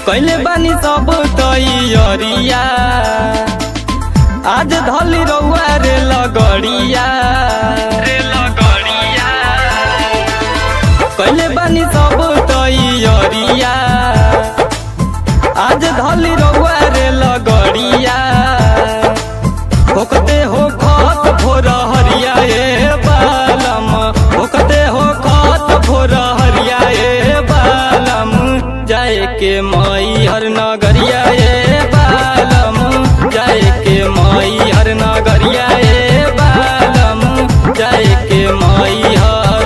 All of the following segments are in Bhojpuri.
कैले बानी सब तैयारिया आज धली रउआ रे लगड़िया कैले बानी सब तैयारिया आज धली रउआ रे लगड़िया होकते हो खत भोर हरिया ए बालम होकते हो खत भोर हरिया ए बालम जाए के मई हर नगरिया ए बालम जाए के मई हर नगरिया ए बालम जाए के मई हर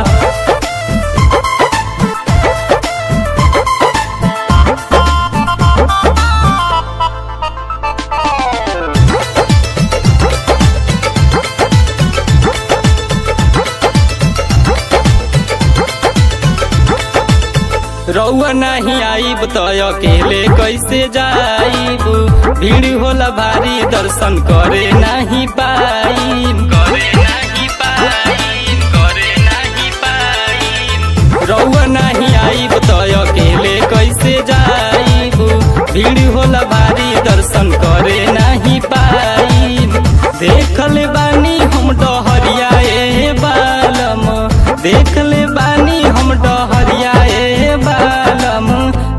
रउआ नहीं आईब तो अकेले कैसे जाइब भीड़ होला भारी दर्शन करे नहीं पाइब रउआ नहीं आईब तो अकेले कैसे जाइब भीड़ होला भारी दर्शन करे नहीं पाइब देखले बानी हम डहरिया ए बालम देखले बानी हम डहरिया ए बालम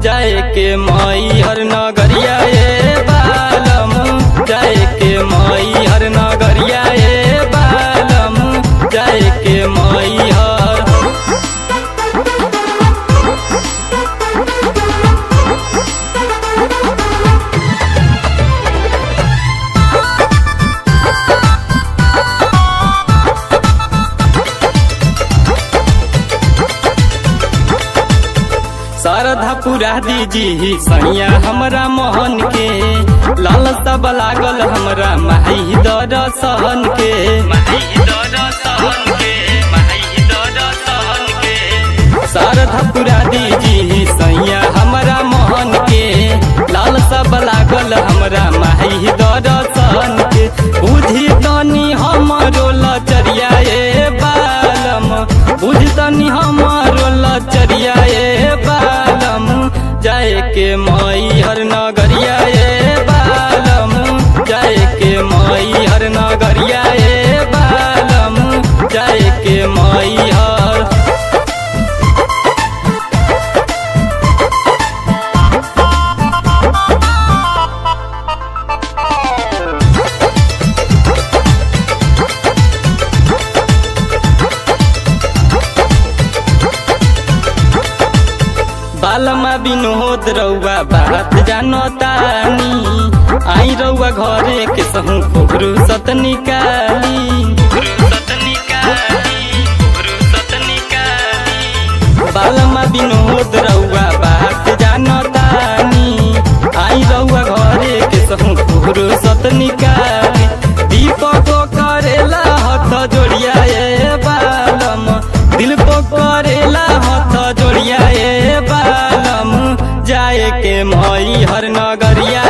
जाए के मई हर नगरिया ए बालम जाए के मई हर नगरिया ए बालम जाए के मई हर शारदा पुरा दीजी सैया हमरा मोहन के लालसा लागल हमरा माही दर्शन के शारदा पुरा दीजी सैया हमरा मोहन के लालसा लागल हमरा माही दर्शन के बुझी तनी हमरो लचरिया ए बालम बुझी तनी हमरो लचरिया ए बालम जाए के मई हर नगरिया ए बालम जाए के मई हर नगरिया ए बालम जाए के मई हर बालमा विनोद रउआ बात जानो तानी आई रउआ घरे के सहू फुगरू सत निकाली बालमा विनोद रउआ बात जानो तानी आई रउआ घरे के सहू फुगरू सत निकाली दीपक करेला हथ जोड़िया ए बालम दिल करेला हथ जोड़िया ए बालम जाए के मई हर नगरिया